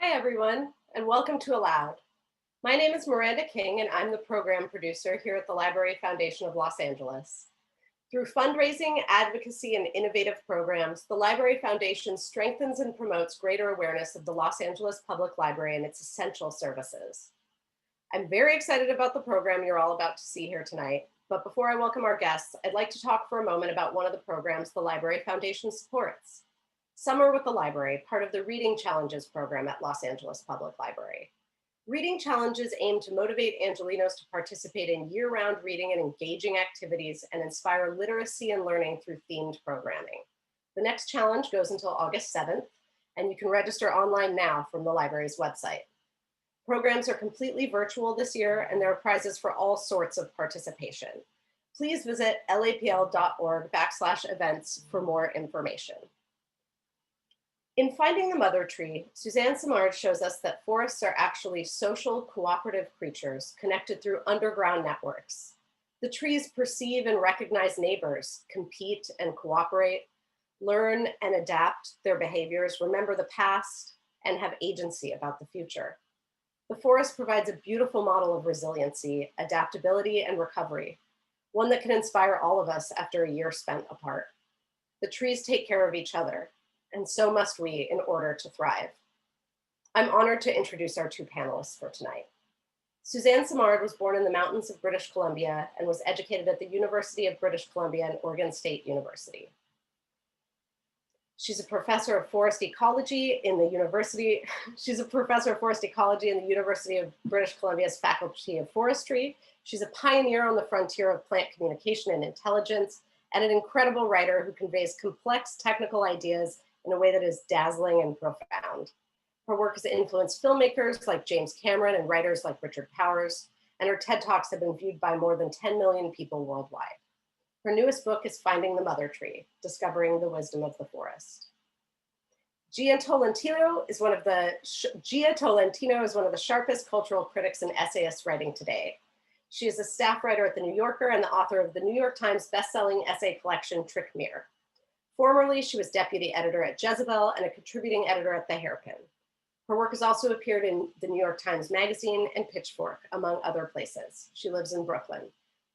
Hi, everyone, and welcome to ALOUD. My name is Miranda King, and I'm the program producer here at the Library Foundation of Los Angeles. Through fundraising, advocacy, and innovative programs, the Library Foundation strengthens and promotes greater awareness of the Los Angeles Public Library and its essential services. I'm very excited about the program you're all about to see here tonight, but before I welcome our guests, I'd like to talk for a moment about one of the programs the Library Foundation supports. Summer with the Library, part of the Reading Challenges program at Los Angeles Public Library. Reading Challenges aim to motivate Angelenos to participate in year-round reading and engaging activities and inspire literacy and learning through themed programming. The next challenge goes until August 7th, and you can register online now from the library's website. Programs are completely virtual this year, and there are prizes for all sorts of participation. Please visit lapl.org/events for more information. In Finding the Mother Tree, Suzanne Simard shows us that forests are actually social, cooperative creatures connected through underground networks. The trees perceive and recognize neighbors, compete and cooperate, learn and adapt their behaviors, remember the past, and have agency about the future. The forest provides a beautiful model of resiliency, adaptability, and recovery, one that can inspire all of us after a year spent apart. The trees take care of each other, and so must we in order to thrive. I'm honored to introduce our two panelists for tonight. Suzanne Simard was born in the mountains of British Columbia and was educated at the University of British Columbia and Oregon State University. She's a professor of forest ecology in the University. She's a professor of forest ecology in the University of British Columbia's Faculty of Forestry. She's a pioneer on the frontier of plant communication and intelligence, and an incredible writer who conveys complex technical ideas in a way that is dazzling and profound. Her work has influenced filmmakers like James Cameron and writers like Richard Powers, and her TED Talks have been viewed by more than 10 million people worldwide. Her newest book is Finding the Mother Tree, Discovering the Wisdom of the Forest. Jia Tolentino is one of the sharpest cultural critics and essayists writing today. She is a staff writer at The New Yorker and the author of the New York Times bestselling essay collection, Trick Mirror. Formerly, she was deputy editor at Jezebel and a contributing editor at The Hairpin. Her work has also appeared in the New York Times Magazine and Pitchfork, among other places. She lives in Brooklyn.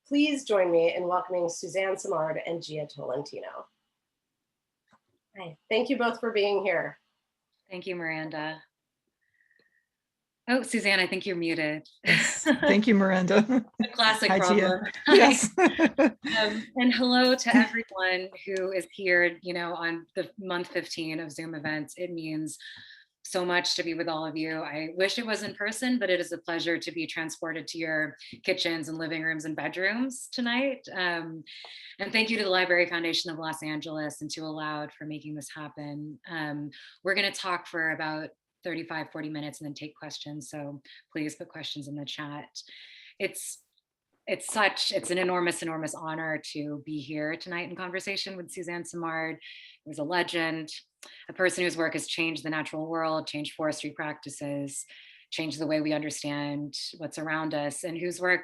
Please join me in welcoming Suzanne Simard and Jia Tolentino. Hi, thank you both for being here. Thank you, Miranda. Oh, Suzanne, I think you're muted. Yes. Thank you, Miranda. A classic Hi, problem. Yes. And hello to everyone who is here, on the month 15 of Zoom events. It means so much to be with all of you. I wish it was in person, but it is a pleasure to be transported to your kitchens and living rooms and bedrooms tonight. And thank you to the Library Foundation of Los Angeles and to ALOUD for making this happen. We're going to talk for about 35-40 minutes and then take questions. So please put questions in the chat. It's an enormous honor to be here tonight in conversation with Suzanne Simard, who's a legend, a person whose work has changed the natural world, changed forestry practices, changed the way we understand what's around us, and whose work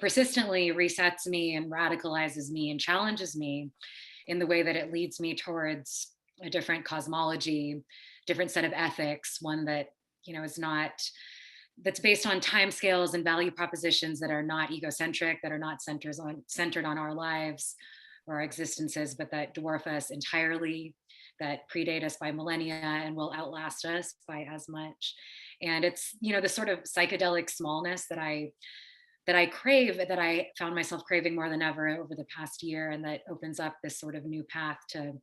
persistently resets me and radicalizes me and challenges me in the way that it leads me towards a different cosmology, different set of ethics, one that, that's based on timescales and value propositions that are not egocentric, that are not centered on our lives or our existences, but that dwarf us entirely, that predate us by millennia and will outlast us by as much. And it's, the sort of psychedelic smallness that I crave, that I found myself craving more than ever over the past year, and that opens up this sort of new path to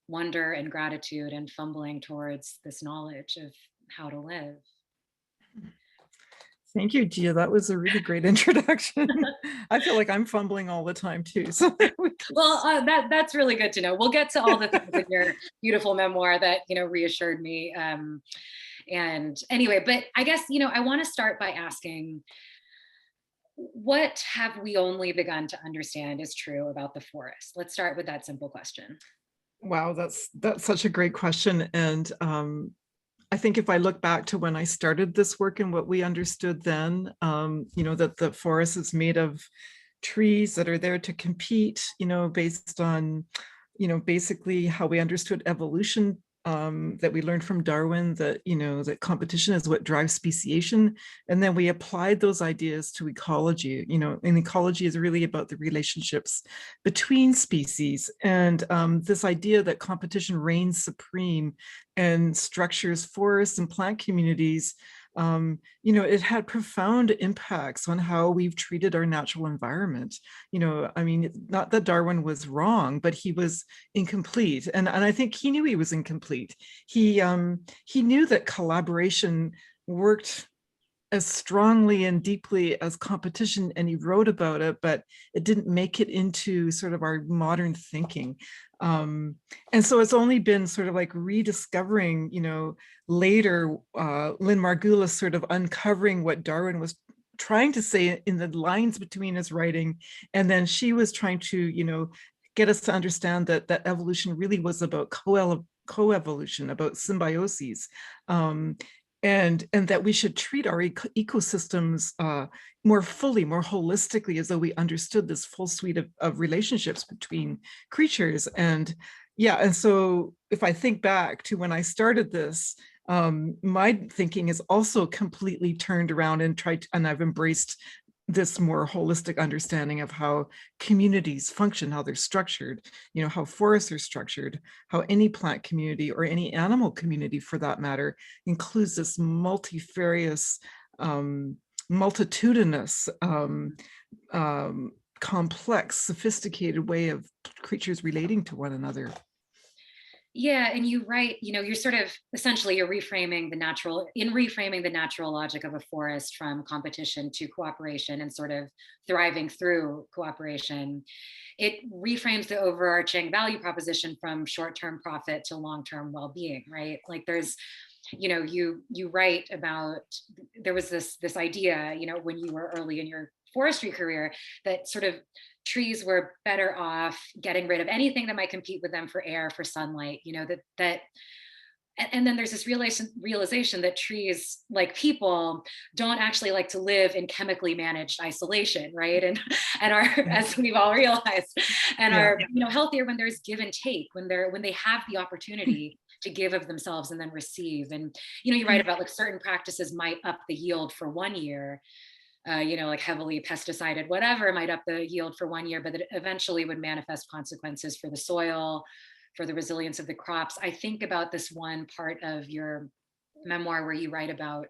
wonder and gratitude and fumbling towards this knowledge of how to live. Thank you, Jia. That was a really great introduction. I feel like I'm fumbling all the time too. So well, that's really good to know. We'll get to all the things in your beautiful memoir that reassured me. And anyway, but I guess I want to start by asking, what have we only begun to understand is true about the forest? Let's start with that simple question. Wow, that's such a great question. And I think if I look back to when I started this work and what we understood then, that the forest is made of trees that are there to compete, based on, basically how we understood evolution, that we learned from Darwin, that, that competition is what drives speciation. And then we applied those ideas to ecology, and ecology is really about the relationships between species. And this idea that competition reigns supreme and structures forests and plant communities, it had profound impacts on how we've treated our natural environment. Not that Darwin was wrong, but he was incomplete. And I think he knew he was incomplete. He knew that collaboration worked as strongly and deeply as competition, and he wrote about it, but it didn't make it into sort of our modern thinking. And so it's only been sort of like rediscovering, later, Lynn Margulis sort of uncovering what Darwin was trying to say in the lines between his writing. And then she was trying to, get us to understand that evolution really was about coevolution, about symbioses. And that we should treat our ecosystems more fully, more holistically, as though we understood this full suite of relationships between creatures. And so if I think back to when I started this, my thinking is also completely turned around and I've embraced this more holistic understanding of how communities function, how they're structured, how forests are structured, how any plant community or any animal community for that matter includes this multifarious, multitudinous, complex, sophisticated way of creatures relating to one another. Yeah, and you write, you're sort of essentially you're reframing the natural logic of a forest from competition to cooperation and sort of thriving through cooperation. It reframes the overarching value proposition from short-term profit to long-term well-being, right? Like there's, you write about, there was this idea, when you were early in your forestry career, that sort of trees were better off getting rid of anything that might compete with them for air, for sunlight, and then there's this realization that trees, like people, don't actually like to live in chemically managed isolation, right? And are, as we've all realized, and Yeah. are healthier when there's give and take, when they have the opportunity to give of themselves and then receive. And you write about like certain practices might up the yield for 1 year, like heavily pesticided, whatever might up the yield for 1 year, but it eventually would manifest consequences for the soil, for the resilience of the crops. I think about this one part of your memoir where you write about,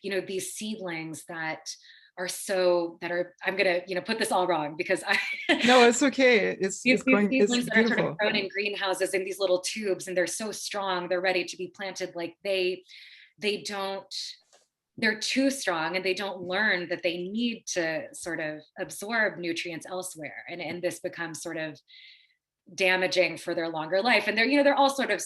these seedlings that are, I'm gonna, put this all wrong because No, it's okay. It's these it's seedlings that are sort of beautiful. grown in greenhouses in these little tubes, and they're so strong, they're ready to be planted. Like they don't, they're too strong, and they don't learn that they need to sort of absorb nutrients elsewhere, and this becomes sort of damaging for their longer life. And they're all sort of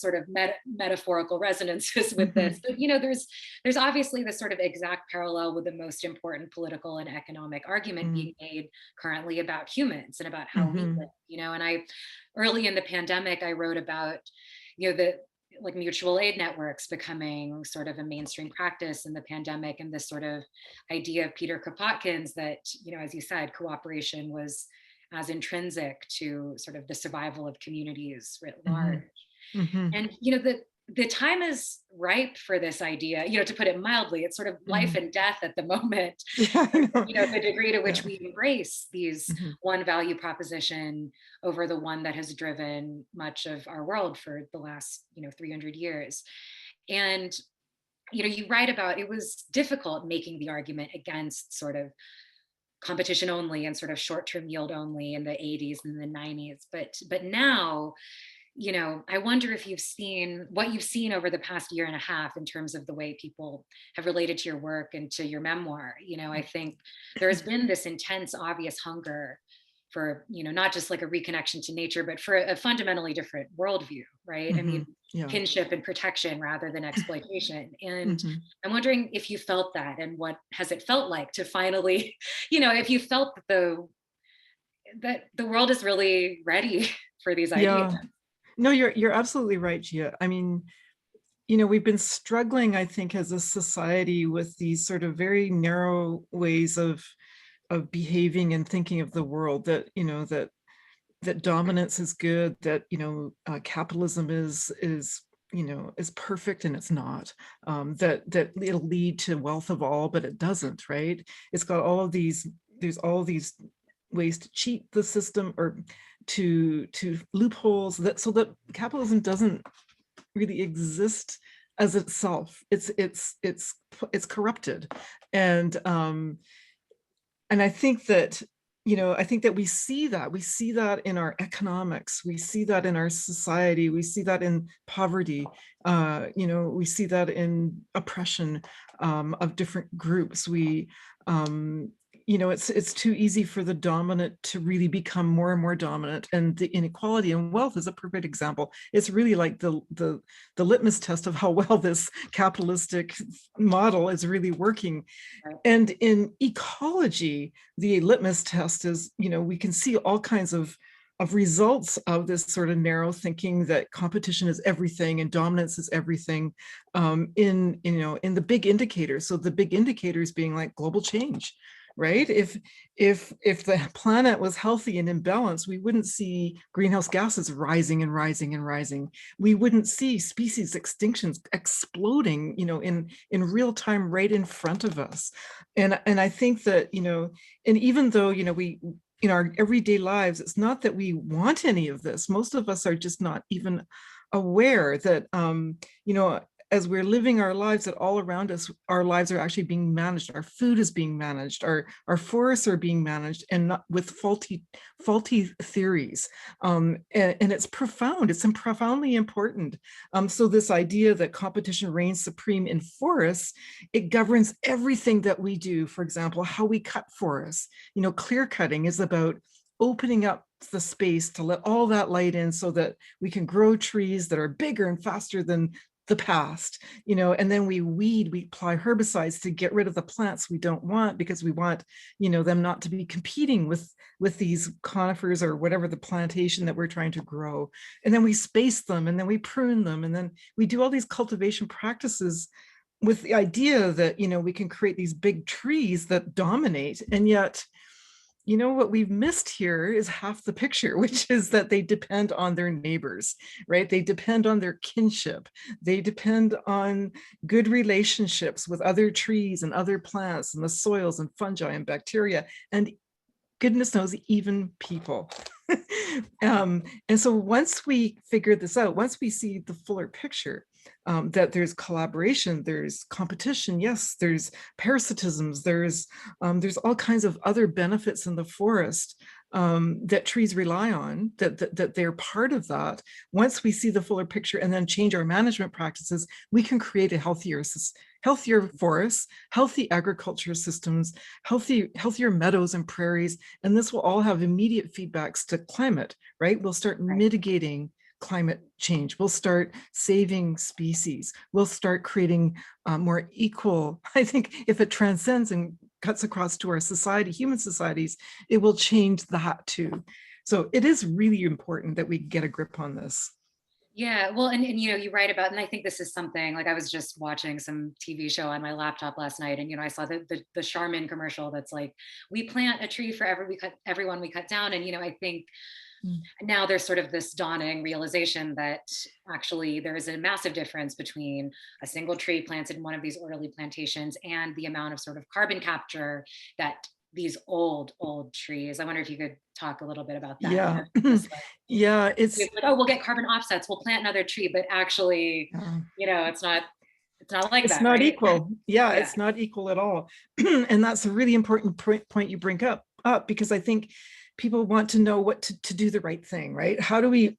metaphorical resonances with this, but there's obviously this sort of exact parallel with the most important political and economic argument being made currently about humans and about how we live. And I, early in the pandemic, I wrote about the like mutual aid networks becoming sort of a mainstream practice in the pandemic, and this sort of idea of Peter Kropotkin's that, as you said, cooperation was as intrinsic to sort of the survival of communities writ large. And the time is ripe for this idea, to put it mildly. It's sort of life and death at the moment. Yeah, The degree to which we embrace these one value proposition over the one that has driven much of our world for the last 300 years. And you write about, it was difficult making the argument against sort of competition only and sort of short-term yield only in the 80s and the 90s, but now, I wonder if you've seen what you've seen over the past year and a half in terms of the way people have related to your work and to your memoir. I think there has been this intense, obvious hunger for, not just like a reconnection to nature, but for a fundamentally different worldview, right? I mean, kinship and protection rather than exploitation. And I'm wondering if you felt that, and what has it felt like to finally, if you felt that the world is really ready for these ideas. No, you're absolutely right, Jia. I mean, we've been struggling, I think, as a society with these sort of very narrow ways of behaving and thinking of the world, that that dominance is good, that capitalism is perfect, and it's not. That it'll lead to wealth of all, but it doesn't, right? It's got all of these, there's all these ways to cheat the system, or to loopholes, so that capitalism doesn't really exist as itself. It's corrupted. And I think that we see that in our economics, we see that in our society, we see that in poverty, we see that in oppression of different groups. It's too easy for the dominant to really become more and more dominant, and the inequality and wealth is a perfect example. It's really like the litmus test of how well this capitalistic model is really working. And in ecology, the litmus test is, we can see all kinds of results of this sort of narrow thinking that competition is everything and dominance is everything, in the big indicators. So the big indicators being like global change, right? If the planet was healthy and in balance, we wouldn't see greenhouse gases rising and rising and rising. We wouldn't see species extinctions exploding, in real time right in front of us. And I think that, and even though, we, in our everyday lives, it's not that we want any of this. Most of us are just not even aware that, as we're living our lives, that all around us, our lives are actually being managed. Our food is being managed, our forests are being managed, and not with faulty theories. And it's profound, it's profoundly important. So this idea that competition reigns supreme in forests, it governs everything that we do. For example, how we cut forests. Clear cutting is about opening up the space to let all that light in so that we can grow trees that are bigger and faster than the past, and then we apply herbicides to get rid of the plants we don't want, because we want, them not to be competing with these conifers or whatever the plantation that we're trying to grow. And then we space them, and then we prune them, and then we do all these cultivation practices with the idea that, we can create these big trees that dominate. And yet, what we've missed here is half the picture, which is that they depend on their neighbors, right? They depend on their kinship. They depend on good relationships with other trees and other plants and the soils and fungi and bacteria, and goodness knows, even people. And so once we figure this out, once we see the fuller picture, that there's collaboration, there's competition, yes, there's parasitisms, there's all kinds of other benefits in the forest that trees rely on, that they're part of that. Once we see the fuller picture and then change our management practices, we can create a healthier forests, healthy agriculture systems, healthier meadows and prairies, and this will all have immediate feedbacks to climate, right? We'll start mitigating climate change. We'll start saving species. We'll start creating more equal, I think if it transcends and cuts across to our society, human societies, it will change that too. So it is really important that we get a grip on this. Yeah, well, and you write about, and I think this is something, like I was just watching some TV show on my laptop last night, and I saw the Charmin commercial that's like, we plant a tree for everyone we cut down. And I think now there's sort of this dawning realization that actually there is a massive difference between a single tree planted in one of these orderly plantations and the amount of sort of carbon capture that these old trees. I wonder if you could talk a little bit about that. Yeah. Yeah, it's like, oh, we'll get carbon offsets, we'll plant another tree, but actually, it's not like that. It's not right? equal. Yeah, it's not equal at all. And that's a really important point you bring up because I think people want to know what to do the right thing, right? How do we,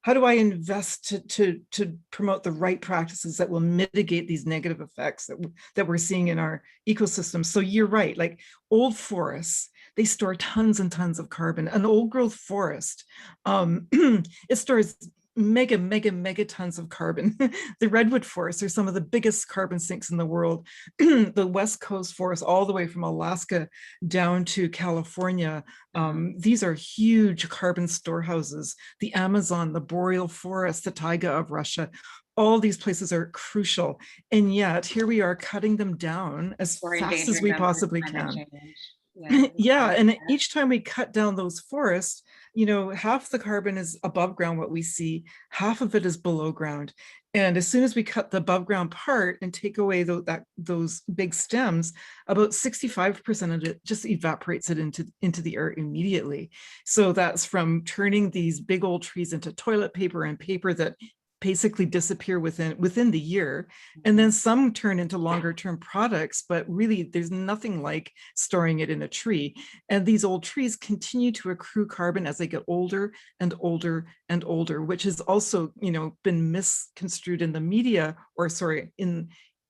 how do I invest to promote the right practices that will mitigate these negative effects that we're seeing in our ecosystem? So you're right, like old forests, they store tons and tons of carbon. An old growth forest, it stores mega tons of carbon. The redwood forests are some of the biggest carbon sinks in the world. The West Coast forests, all the way from Alaska down to California, these are huge carbon storehouses. The Amazon, the boreal forest, the taiga of Russia, all these places are crucial. And yet here we are cutting them down as fast as we possibly can. Yeah, and each time we cut down those forests, half the carbon is above ground, what we see, half of it is below ground. And as soon as we cut the above ground part and take away those big stems, about 65% of it just evaporates it into the air immediately. So that's from turning these big old trees into toilet paper and paper that basically disappear within the year, and then some turn into longer term products, but really there's nothing like storing it in a tree. And these old trees continue to accrue carbon as they get older and older and older, which has also been misconstrued in the media, or sorry,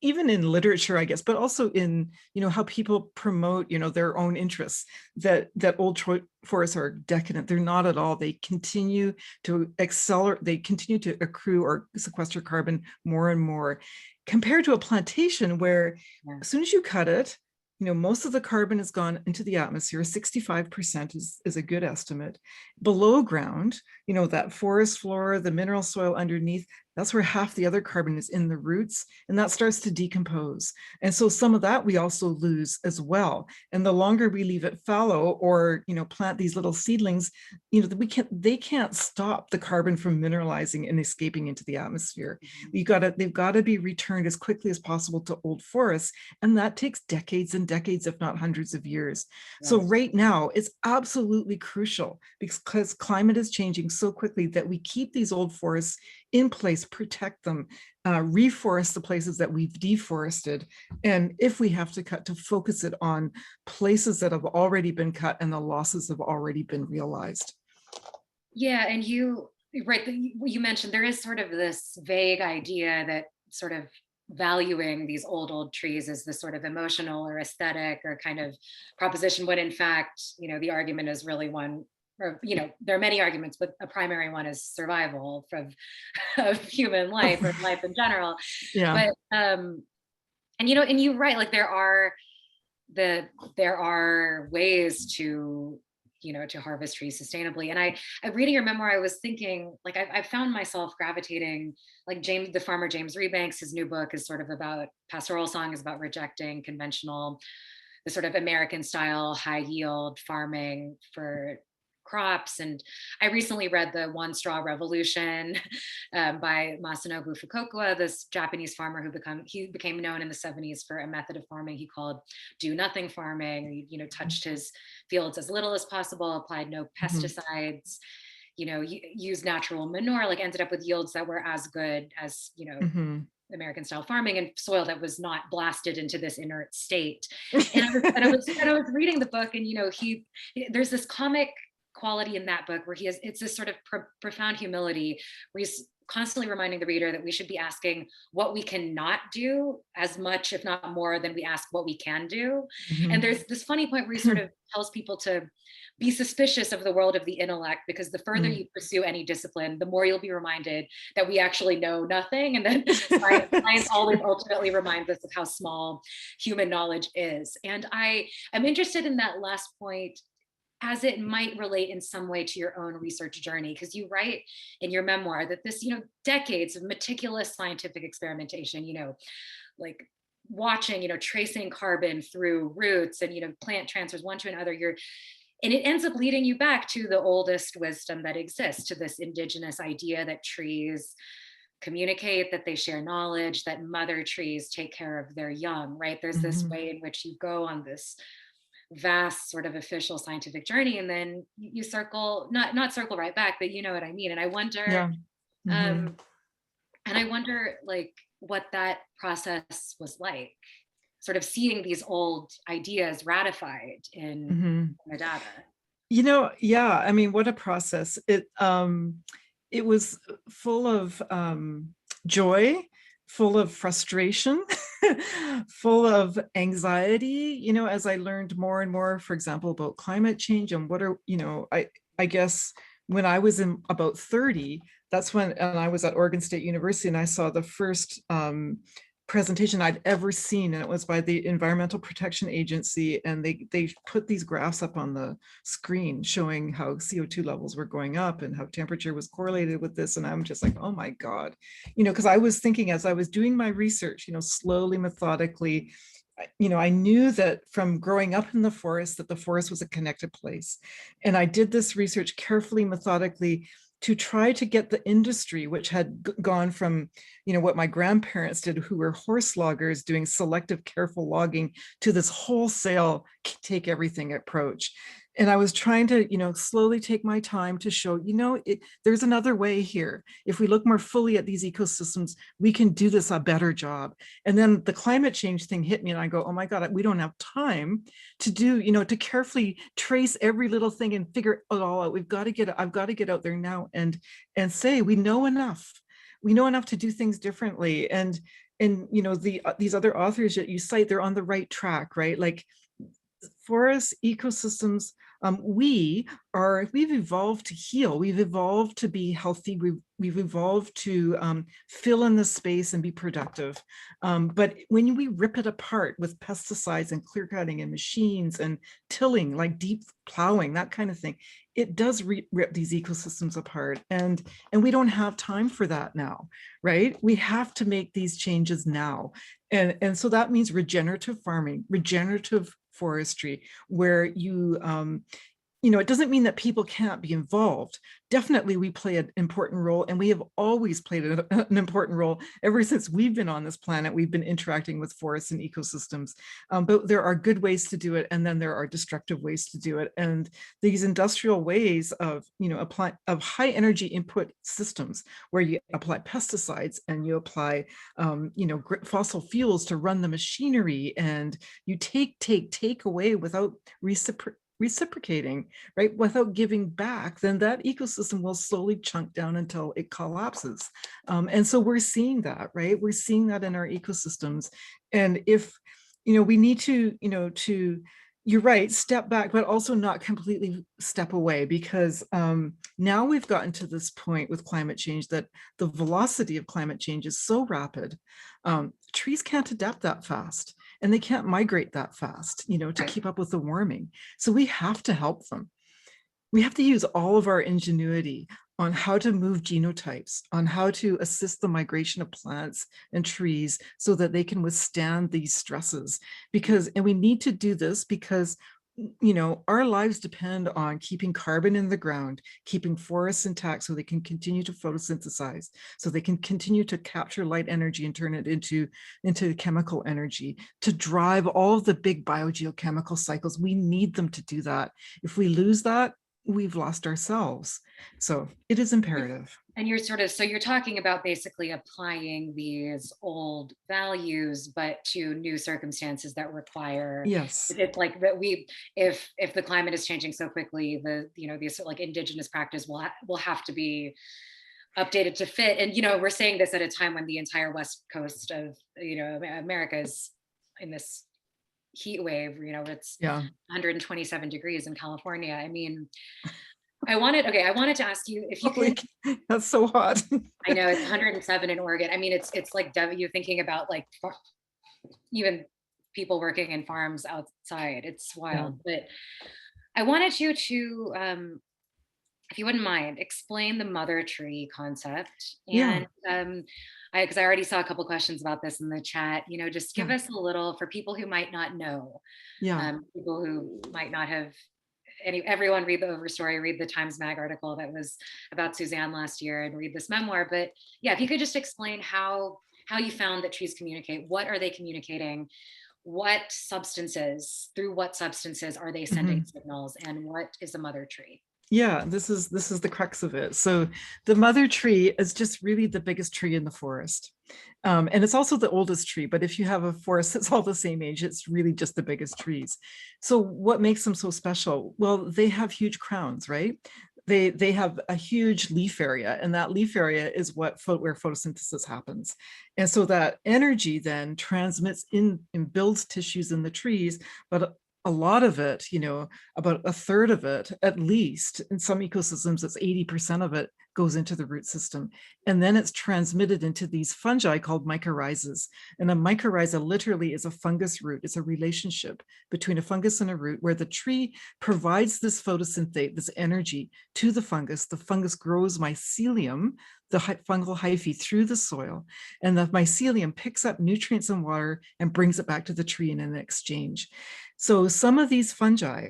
even in literature, I guess, but also in, how people promote, their own interests, that old forests are decadent. They're not at all. They continue to accelerate, they continue to accrue or sequester carbon more and more, compared to a plantation where as soon as you cut it, most of the carbon has gone into the atmosphere. 65% is a good estimate. Below ground, that forest floor, the mineral soil underneath, that's where half the other carbon is in the roots, and that starts to decompose. And so some of that we also lose as well. And the longer we leave it fallow or, plant these little seedlings, they can't stop the carbon from mineralizing and escaping into the atmosphere. They've got to be returned as quickly as possible to old forests. And that takes decades and decades, if not hundreds of years. Yes. So right now it's absolutely crucial because climate is changing so quickly that we keep these old forests in place, protect them, reforest the places that we've deforested. And if we have to cut, to focus it on places that have already been cut and the losses have already been realized. Yeah, and you, right, you mentioned there is sort of this vague idea that sort of valuing these old trees is this sort of emotional or aesthetic or kind of proposition, when in fact, the argument is really one, or there are many arguments, but a primary one is survival of human life or life in general. Yeah. But and you're right, like there are ways to to harvest trees sustainably. And I reading your memoir, I was thinking, like, I found myself gravitating, like the farmer James Rebanks, his new book is sort of about pastoral song, is about rejecting conventional, the sort of American style high yield farming for crops. And I recently read The One Straw Revolution by Masanobu Fukuoka, this Japanese farmer he became known in the 70s for a method of farming he called do nothing farming. He, touched his fields as little as possible, applied no pesticides, used natural manure, like ended up with yields that were as good as, American style farming, and soil that was not blasted into this inert state. And I was reading the book, and there's this comic quality in that book where it's this sort of profound humility where he's constantly reminding the reader that we should be asking what we cannot do as much, if not more, than we ask what we can do. And there's this funny point where he sort of tells people to be suspicious of the world of the intellect, because the further you pursue any discipline, the more you'll be reminded that we actually know nothing. And then science always ultimately reminds us of how small human knowledge is. And I am interested in that last point, as it might relate in some way to your own research journey, because you write in your memoir that this, decades of meticulous scientific experimentation, like watching, tracing carbon through roots and, plant transfers one to another, and it ends up leading you back to the oldest wisdom that exists, to this indigenous idea that trees communicate, that they share knowledge, that mother trees take care of their young, right? There's this way in which you go on this vast sort of official scientific journey, and then you circle, not circle right back, but you know what I mean. And I wonder, and I wonder, like, what that process was like, sort of seeing these old ideas ratified in the data. Yeah, I mean, what a process. It was full of joy, full of frustration, full of anxiety, as I learned more and more, for example, about climate change and what are, I guess when I was in about 30, that's when, and I was at Oregon State University, and I saw the first presentation I'd ever seen, and it was by the Environmental Protection Agency, and they put these graphs up on the screen showing how CO2 levels were going up and how temperature was correlated with this. And I'm just like, oh my God, because I was thinking, as I was doing my research, slowly, methodically, I knew that from growing up in the forest, that the forest was a connected place. And I did this research carefully, methodically, to try to get the industry, which had gone from, what my grandparents did, who were horse loggers doing selective, careful logging, to this wholesale take everything approach. And I was trying to, slowly take my time to show, there's another way here. If we look more fully at these ecosystems, we can do this a better job. And then the climate change thing hit me, and I go, oh my God, we don't have time to do, to carefully trace every little thing and figure it all out. I've got to get out there now and say, we know enough. We know enough to do things differently. And these other authors that you cite, they're on the right track, right? Like, forests, ecosystems, we've evolved to heal. We've evolved to be healthy. We've evolved to fill in the space and be productive. But when we rip it apart with pesticides and clear cutting and machines and tilling, like deep plowing, that kind of thing, it does rip these ecosystems apart. And we don't have time for that now, right? We have to make these changes now. And so that means regenerative farming, regenerative forestry, where you it doesn't mean that people can't be involved. Definitely we play an important role, and we have always played an important role ever since we've been on this planet. We've been interacting with forests and ecosystems, but there are good ways to do it, and then there are destructive ways to do it. And these industrial ways of, of high energy input systems, where you apply pesticides and you apply, fossil fuels to run the machinery, and you take away without reciprocating, right, without giving back, then that ecosystem will slowly chunk down until it collapses. And so we're seeing that, right? We're seeing that in our ecosystems. And if, we need to, you're right, step back, but also not completely step away, because now we've gotten to this point with climate change that the velocity of climate change is so rapid. Trees can't adapt that fast, and they can't migrate that fast, to keep up with the warming. So we have to help them. We have to use all of our ingenuity on how to move genotypes, on how to assist the migration of plants and trees so that they can withstand these stresses. And we need to do this because our lives depend on keeping carbon in the ground, keeping forests intact so they can continue to photosynthesize, so they can continue to capture light energy and turn it into chemical energy, to drive all of the big biogeochemical cycles. We need them to do that. If we lose that, we've lost ourselves. So it is imperative. And so you're talking about basically applying these old values, but to new circumstances that require, yes, it's like that if the climate is changing so quickly, these like indigenous practice will have to be updated to fit. And, we're saying this at a time when the entire West Coast of, America is in this heat wave, it's 127 degrees in California. I mean, I wanted to ask you if you could. That's so hot. I know it's 107 in Oregon. I mean, it's like you thinking about like even people working in farms outside. It's wild. But I wanted you to, if you wouldn't mind, explain the mother tree concept. And because I already saw a couple questions about this in the chat, just give us a little, for people who might not know, people who might not have, everyone read the Overstory, read the Times Mag article that was about Suzanne last year, and read this memoir. But yeah, if you could just explain how you found that trees communicate. What are they communicating? Through what substances are they sending signals? And what is a mother tree? Yeah, this is the crux of it. So the mother tree is just really the biggest tree in the forest. And it's also the oldest tree, but if you have a forest that's all the same age, it's really just the biggest trees. So what makes them so special? Well, they have huge crowns, right? They have a huge leaf area, and that leaf area is where photosynthesis happens. And so that energy then transmits and builds tissues in the trees, but a lot of it, about a third of it, at least in some ecosystems, it's 80% of it goes into the root system. And then it's transmitted into these fungi called mycorrhizas. And a mycorrhiza literally is a fungus root. It's a relationship between a fungus and a root where the tree provides this photosynthate, this energy to the fungus. The fungus grows mycelium, the fungal hyphae, through the soil, and the mycelium picks up nutrients and water and brings it back to the tree in an exchange. So some of these fungi,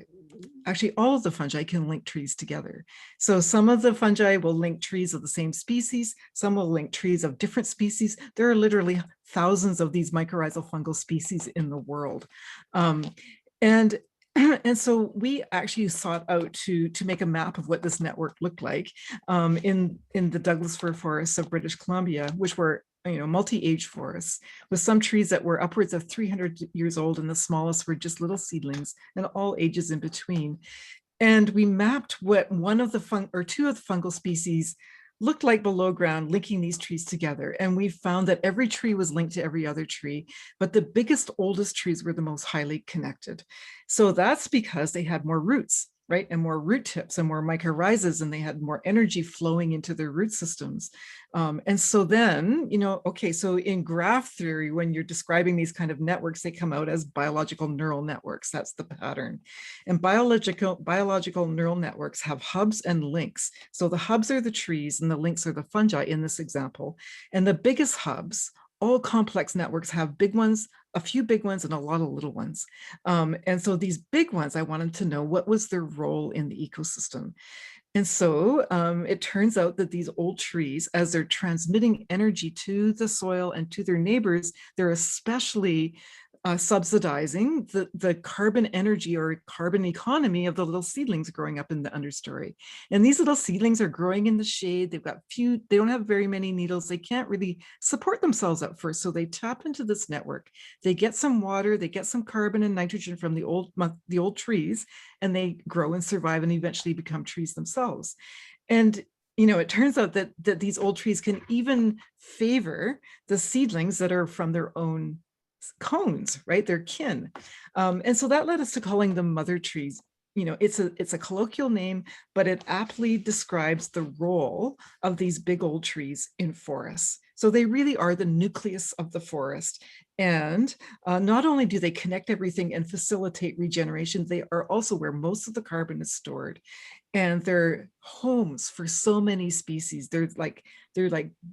actually all of the fungi, can link trees together. So some of the fungi will link trees of the same species, some will link trees of different species. There are literally thousands of these mycorrhizal fungal species in the world. And so we actually sought out to make a map of what this network looked like in the Douglas fir forests of British Columbia, which were multi-age forests, with some trees that were upwards of 300 years old, and the smallest were just little seedlings, and all ages in between. And we mapped what one of the two of the fungal species looked like below ground, linking these trees together. And we found that every tree was linked to every other tree, but the biggest, oldest trees were the most highly connected. So that's because they had more roots, right? And more root tips and more mycorrhizas, and they had more energy flowing into their root systems. And so then, so in graph theory, when you're describing these kind of networks, they come out as biological neural networks. That's the pattern. And biological neural networks have hubs and links. So the hubs are the trees and the links are the fungi in this example. And the biggest hubs all complex networks have big ones, a few big ones, and a lot of little ones. And so these big ones, I wanted to know what was their role in the ecosystem. And so it turns out that these old trees, as they're transmitting energy to the soil and to their neighbors, they're especially subsidizing the carbon energy or carbon economy of the little seedlings growing up in the understory. And these little seedlings are growing in the shade. They've got they don't have very many needles. They can't really support themselves at first. So they tap into this network. They get some water, they get some carbon and nitrogen from the old trees, and they grow and survive and eventually become trees themselves. And it turns out that these old trees can even favor the seedlings that are from their own cones, right? Their kin. And so that led us to calling them mother trees. It's a colloquial name, but it aptly describes the role of these big old trees in forests. So they really are the nucleus of the forest. And not only do they connect everything and facilitate regeneration, they are also where most of the carbon is stored. And they're homes for so many species. They're like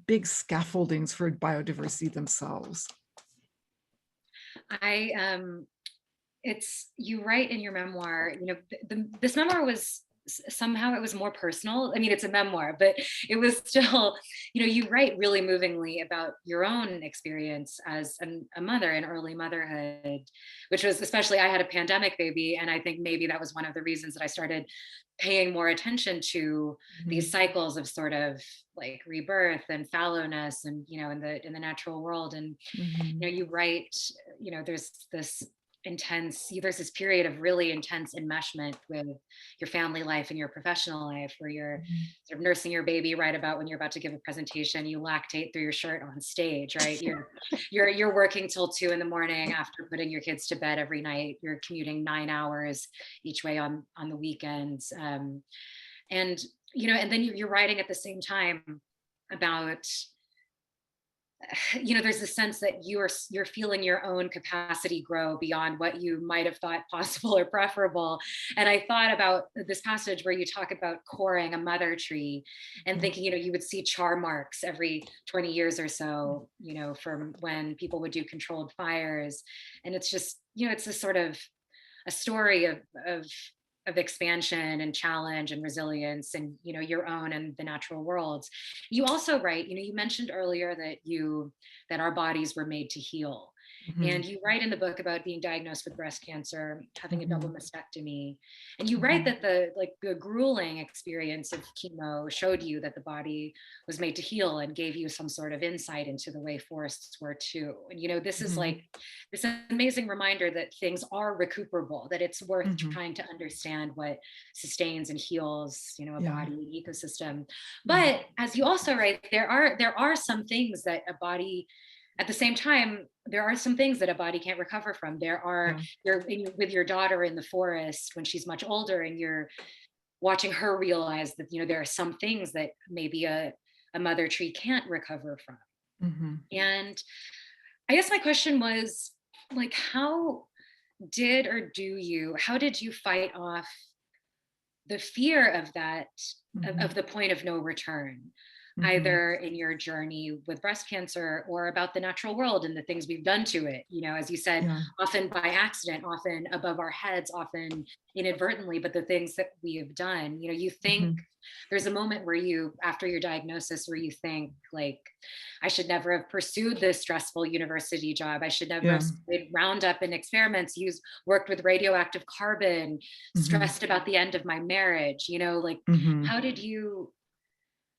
big scaffoldings for biodiversity themselves. You write in your memoir, this memoir was somehow, it was more personal. I mean, it's a memoir, but it was still, you write really movingly about your own experience as a mother in early motherhood, which was, especially, I had a pandemic baby. And I think maybe that was one of the reasons that I started paying more attention to these cycles of sort of like rebirth and fallowness and, in the natural world. And, you write, there's this period of really intense enmeshment with your family life and your professional life, where you're sort of nursing your baby right about when you're about to give a presentation, you lactate through your shirt on stage, right? You're working till 2 a.m. after putting your kids to bed every night. You're commuting 9 hours each way on the weekends. And then you're writing at the same time about, there's a sense that you're feeling your own capacity grow beyond what you might have thought possible or preferable. And I thought about this passage where you talk about coring a mother tree and thinking, you would see char marks every 20 years or so, from when people would do controlled fires. And it's just, it's a sort of a story of expansion and challenge and resilience and your own and the natural worlds. You also write, you mentioned earlier that our bodies were made to heal. And you write in the book about being diagnosed with breast cancer, having a double mastectomy. And you write that the grueling experience of chemo showed you that the body was made to heal and gave you some sort of insight into the way forests were too. And this is like this amazing reminder that things are recuperable, that it's worth trying to understand what sustains and heals, a body, an ecosystem. But as you also write, there are some things that a body, at the same time, there are some things that a body can't recover from. You're with your daughter in the forest when she's much older, and you're watching her realize that, there are some things that maybe a mother tree can't recover from. And I guess my question was, like, how did you fight off the fear of that, of the point of no return? Either in your journey with breast cancer or about the natural world and the things we've done to it, as you said, often by accident, often above our heads, often inadvertently, but the things that we have done, you think there's a moment where after your diagnosis, where you think, like, I should never have pursued this stressful university job. I should never have studied Roundup and experiments, worked with radioactive carbon, stressed about the end of my marriage,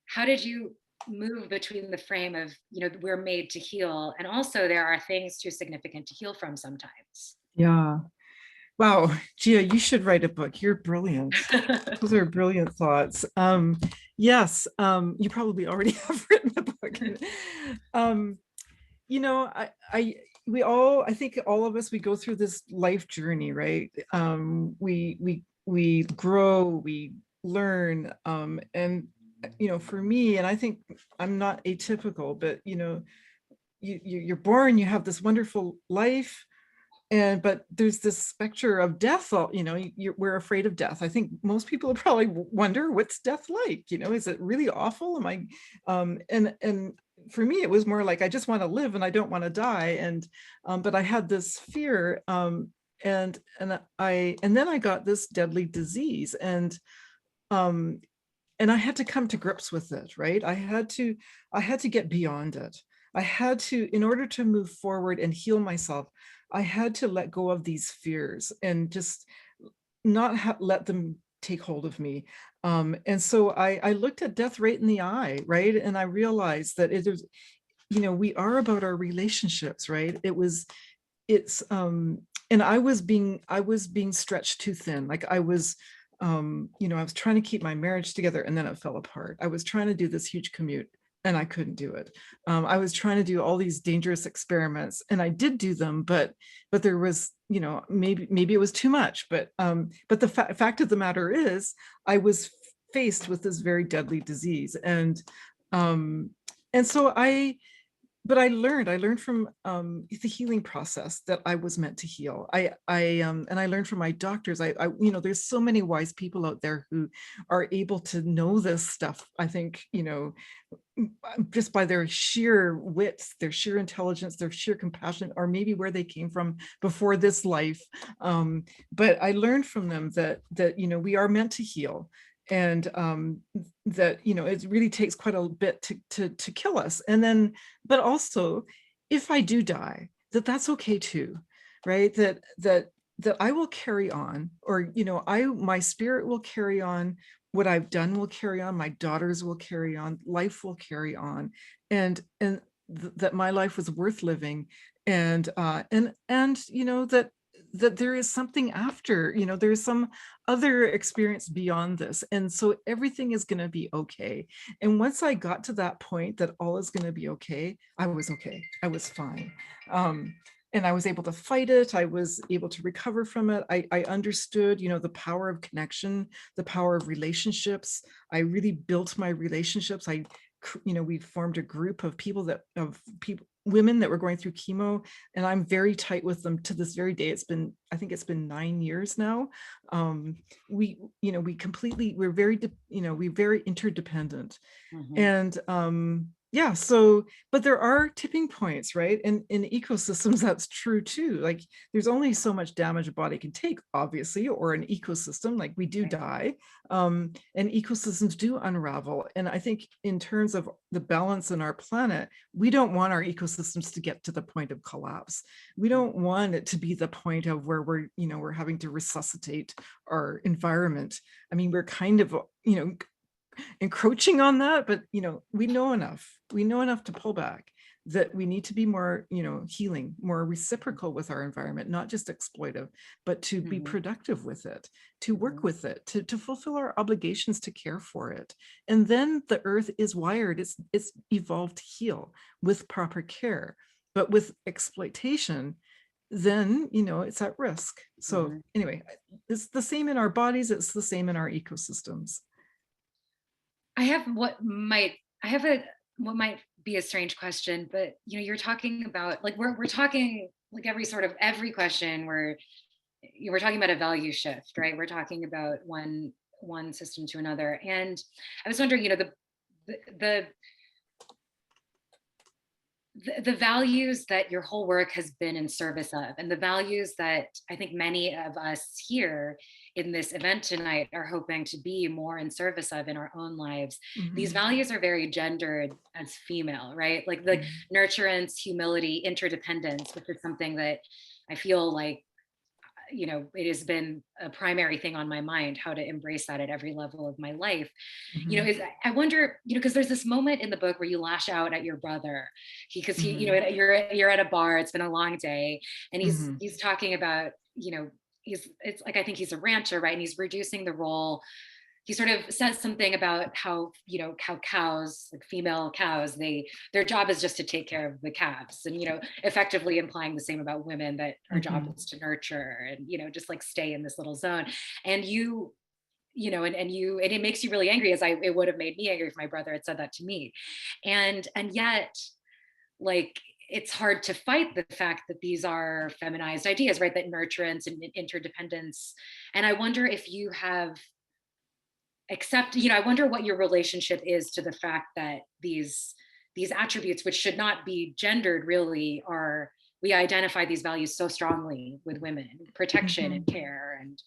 how did you move between the frame of, we're made to heal, and also there are things too significant to heal from sometimes? Yeah. Wow, Jia, you should write a book. You're brilliant. Those are brilliant thoughts. Yes, you probably already have written a book. I think all of us, we go through this life journey, right? We grow, we learn, and for me, and I think I'm not atypical, but you're born, you have this wonderful life, but there's this specter of death. We're afraid of death. I think most people probably wonder, what's death like? Is it really awful? Am I? And for me, it was more like, I just want to live and I don't want to die. And, but I had this fear, and then I got this deadly disease, um, and I had to come to grips with it, right? I had to get beyond it. I had to, in order to move forward and heal myself, I had to let go of these fears and just not let them take hold of me. And so I looked at death right in the eye, right? And I realized that it is, we are about our relationships, right? It's and I was being stretched too thin. Like I was, I was trying to keep my marriage together and then it fell apart. I was trying to do this huge commute and I couldn't do it. I was trying to do all these dangerous experiments and I did do them, but there was, maybe it was too much. But the fact of the matter is, I was faced with this very deadly disease, um, and so I learned from the healing process that I was meant to heal. And I learned from my doctors. There's so many wise people out there who are able to know this stuff. I think, just by their sheer wits, their sheer intelligence, their sheer compassion, or maybe where they came from before this life. But I learned from them that we are meant to heal, and that it really takes quite a bit to kill us. And then, but also, if I do die, that's okay too, right? That I will carry on, or my spirit will carry on. What I've done will carry on. My daughters will carry on. Life will carry on, and that my life was worth living, and that there is something after. There's some other experience beyond this, and so everything is going to be okay. And once I got to that point that all is going to be okay, I was okay. I was fine. And I was able to fight it. I was able to recover from it. I understood, the power of connection, the power of relationships. I really built my relationships. We formed a group of women that were going through chemo, and I'm very tight with them to this very day. I think it's been 9 years now. We're very interdependent. Mhm. And yeah, so, but there are tipping points, right? And in ecosystems, that's true too. Like there's only so much damage a body can take, obviously, or an ecosystem, like we do die, and ecosystems do unravel. And I think in terms of the balance in our planet, we don't want our ecosystems to get to the point of collapse. We don't want it to be the point of where we're having to resuscitate our environment. I mean, we're kind of, encroaching on that, but we know enough to pull back, that we need to be more healing, more reciprocal with our environment, not just exploitive, but to be productive with it, to work with it, to fulfill our obligations to care for it. And then the earth is wired, it's evolved to heal with proper care. But with exploitation, then it's at risk. So anyway, it's the same in our bodies, it's the same in our ecosystems. I have what might be a strange question, but you're talking about, like, we're talking, like, every question where we're talking about a value shift, right? We're talking about one system to another. And I was wondering, the the values that your whole work has been in service of, and the values that I think many of us here in this event tonight are hoping to be more in service of in our own lives. These values are very gendered as female, right? Like the nurturance, humility, interdependence, which is something that I feel like it has been a primary thing on my mind, how to embrace that at every level of my life. I wonder, because there's this moment in the book where you lash out at your brother, because you're at a bar, it's been a long day, and he's talking about, it's like, I think he's a rancher, right? And he's reducing the role. He sort of says something about how cows, like female cows, their job is just to take care of the calves, and effectively implying the same about women, that our job is to nurture and just like stay in this little zone. And and it makes you really angry, as it would have made me angry if my brother had said that to me. And yet, like, it's hard to fight the fact that these are feminized ideas, right? That nurturance and interdependence. And I wonder if you have I wonder what your relationship is to the fact that these these attributes, which should not be gendered really, we identify these values so strongly with women, protection and care and,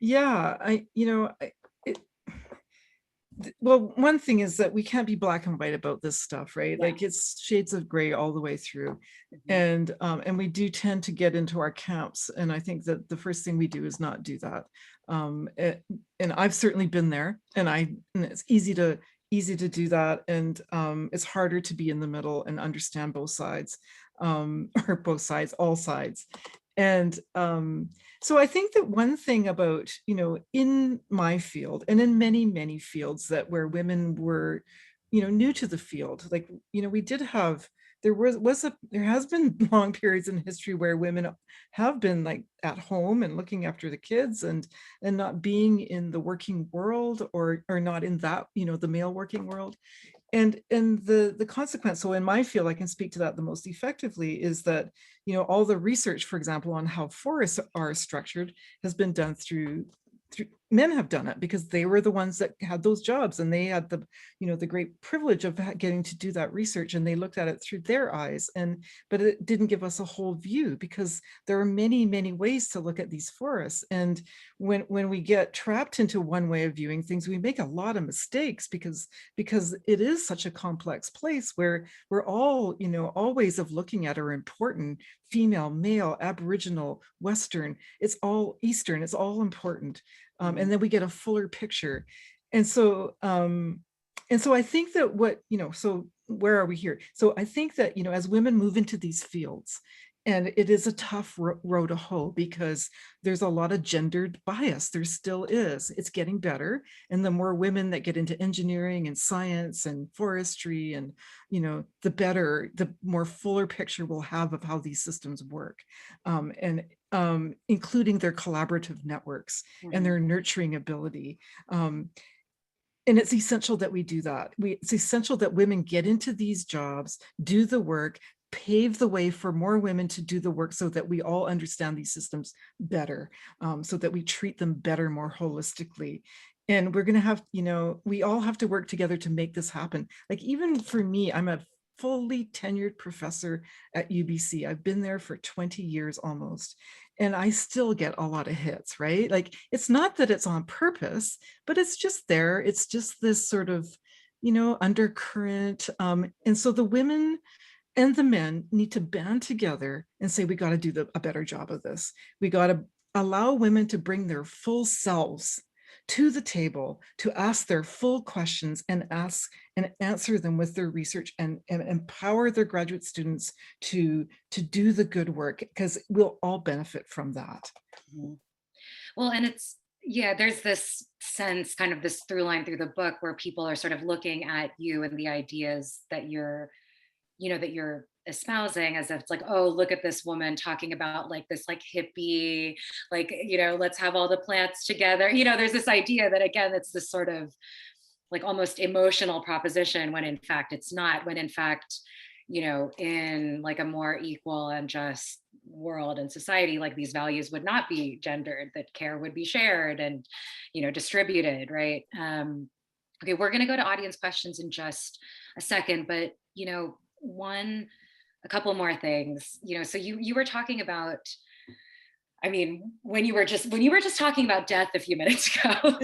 Yeah, well, one thing is that we can't be black and white about this stuff, right? Like it's shades of gray all the way through. And we do tend to get into our camps. And I think that the first thing we do is not do that. And I've certainly been there, and it's easy to do that. And it's harder to be in the middle and understand both sides, or both sides, all sides. And so I think that one thing about, in my field and in many, many fields where women were, new to the field, like, we did have, there has been long periods in history where women have been like at home and looking after the kids and not being in the working world or not in that, the male working world. And the consequence, so in my field, I can speak to that the most effectively, is that, all the research, for example, on how forests are structured has been done through men have done it because they were the ones that had those jobs, and they had the great privilege of getting to do that research, and they looked at it through their eyes. But it didn't give us a whole view, because there are many, many ways to look at these forests. And when we get trapped into one way of viewing things, we make a lot of mistakes because it is such a complex place where we're all, all ways of looking at are important. Female, male, Aboriginal, Western, it's all Eastern, it's all important. And then we get a fuller picture. And so I think that so where are we here? So I think that, as women move into these fields, and it is a tough row to hoe because there's a lot of gendered bias. There still is. It's getting better. And the more women that get into engineering and science and forestry, and, the better, the more fuller picture we'll have of how these systems work. Including their collaborative networks and their nurturing ability. And it's essential that we do that. It's essential that women get into these jobs, do the work, pave the way for more women to do the work, so that we all understand these systems better, so that we treat them better, more holistically. And we're going to have, we all have to work together to make this happen. Like, even for me, I'm a fully tenured professor at UBC. I've been there for 20 years almost, and I still get a lot of hits, right? Like, it's not that it's on purpose, but it's just there. It's just this sort of, undercurrent. And so the women and the men need to band together and say, we got to do a better job of this. We got to allow women to bring their full selves to the table, to ask their full questions and answer them with their research, and empower their graduate students to do the good work, because we'll all benefit from that. Well, and there's this sense, kind of this through line through the book, where people are sort of looking at you and the ideas that you're espousing, as if it's like, oh, look at this woman talking about like this like hippie, like, let's have all the plants together. There's this idea that, again, it's this sort of like almost emotional proposition, when in fact it's not, when in fact, in like a more equal and just world and society, like these values would not be gendered, that care would be shared and, distributed, right? Okay, we're going to go to audience questions in just a second, but, a couple more things, so you were talking about, I mean, when you were just talking about death a few minutes ago,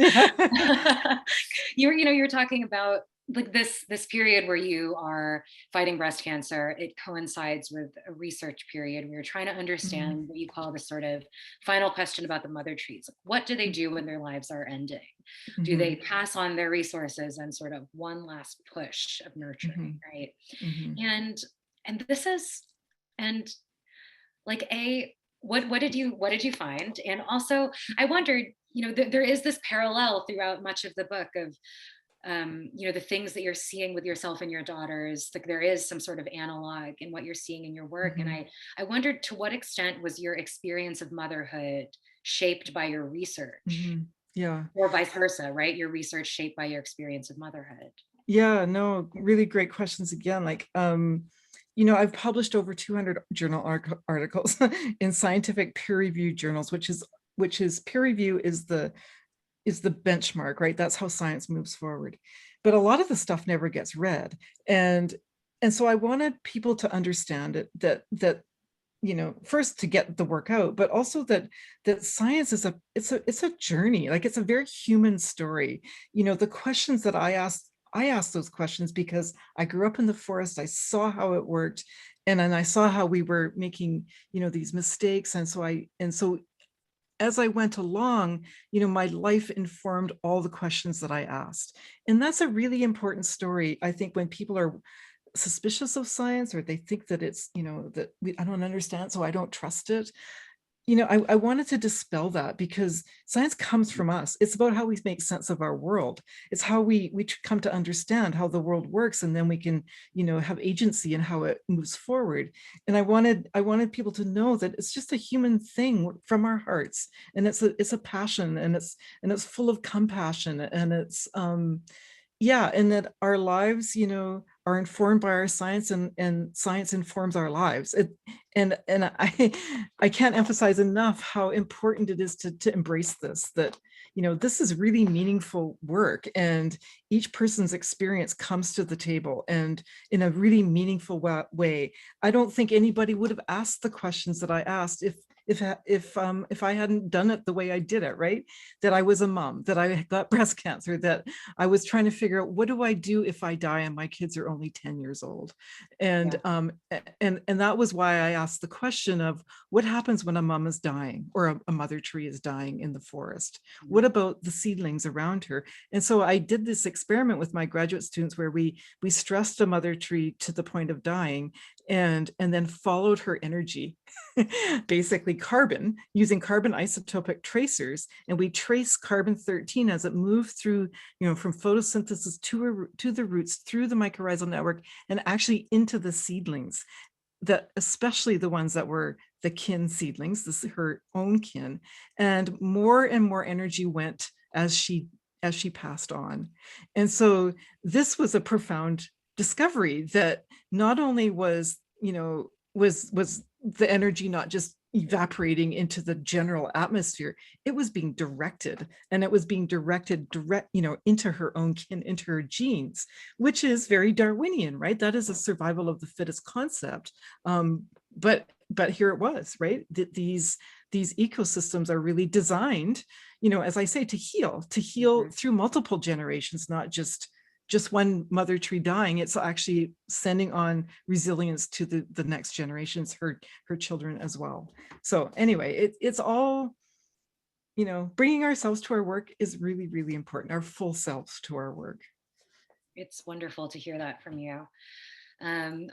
you were talking about like this period where you are fighting breast cancer. It coincides with a research period where you're trying to understand what you call the sort of final question about the mother trees. What do they do when their lives are ending? Do they pass on their resources and sort of one last push of nurturing, right? And this is, and like, what did you find? And also, I wondered, there is this parallel throughout much of the book of, the things that you're seeing with yourself and your daughters. Like, there is some sort of analog in what you're seeing in your work. And I wondered, to what extent was your experience of motherhood shaped by your research? Yeah. Or vice versa, right? Your research shaped by your experience of motherhood. Yeah, no, really great questions again. Like, I've published over 200 journal articles in scientific peer-reviewed journals, which is peer review is the benchmark, right? That's how science moves forward. but a lot of the stuff never gets read. And so I wanted people to understand it, that first to get the work out, but also that science is it's a journey. Like, it's a very human story. The questions that I asked those questions because I grew up in the forest. I saw how it worked, and then I saw how we were making these mistakes. And so as I went along, my life informed all the questions that I asked. And that's a really important story. I think when people are suspicious of science, or they think that it's, I don't understand, so I don't trust it. I wanted to dispel that, because science comes from us. It's about how we make sense of our world. It's how we come to understand how the world works, and then we can, have agency in how it moves forward. And I wanted people to know that it's just a human thing from our hearts, and it's a passion, and it's full of compassion, and it's yeah, and that our lives, are informed by our science, and science informs our lives. And I can't emphasize enough how important it is to embrace this, that, this is really meaningful work, and each person's experience comes to the table, and in a really meaningful way. I don't think anybody would have asked the questions that I asked if I hadn't done it the way I did it, right? That I was a mom, that I got breast cancer, that I was trying to figure out, what do I do if I die and my kids are only 10 years old? And and that was why I asked the question of, what happens when a mom is dying, or a mother tree is dying in the forest? What about the seedlings around her? And so I did this experiment with my graduate students, where we stressed a mother tree to the point of dying, and then followed her energy, basically carbon, using carbon isotopic tracers. And we trace carbon-13 as it moved through, from photosynthesis to the roots, through the mycorrhizal network, and actually into the seedlings, that especially the ones that were the kin seedlings, this is her own kin. And more energy went as she passed on. And so this was a profound discovery, that not only was the energy not just evaporating into the general atmosphere, it was being directed, and it was being directed into her own kin, into her genes, which is very Darwinian, right? That is a survival of the fittest concept. But here it was, right? These ecosystems are really designed, as I say, to heal through multiple generations, not just one mother tree dying. It's actually sending on resilience to the next generations, her children as well. So anyway, it's all, bringing ourselves to our work is really, really important, our full selves to our work. It's wonderful to hear that from you.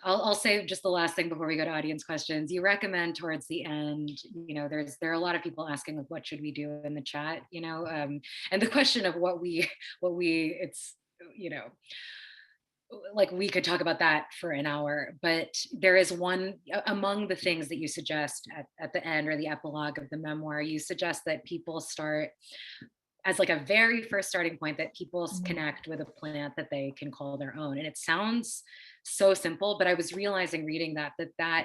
I'll say just the last thing before we go to audience questions. You recommend towards the end, there are a lot of people asking, like, what should we do in the chat, and the question of what we it's, like, we could talk about that for an hour, but there is one among the things that you suggest at the end, or the epilogue of the memoir. You suggest that people start, as like a very first starting point, that people connect with a plant that they can call their own. And it sounds so simple, but I was realizing reading that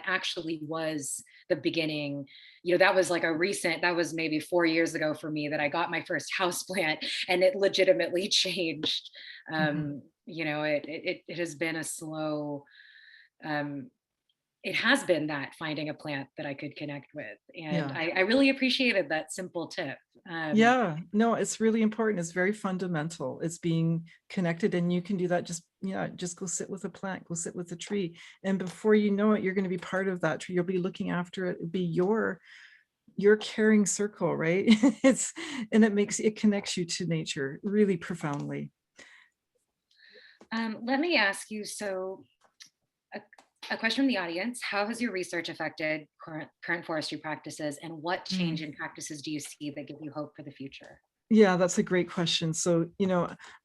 actually was the beginning. That was like that was maybe 4 years ago for me, that I got my first house plant, and it legitimately changed. It has been a slow, it has been that finding a plant that I could connect with. And I really appreciated that simple tip. Yeah, no, it's really important. It's very fundamental. It's being connected, and you can do that. Just go sit with a plant, go sit with a tree. And before you know it, you're going to be part of that tree. You'll be looking after it. It'll be your caring circle, right? It connects you to nature really profoundly. Let me ask you, so a question from the audience: how has your research affected current forestry practices, and what change in practices do you see that give you hope for the future? Yeah, that's a great question. So,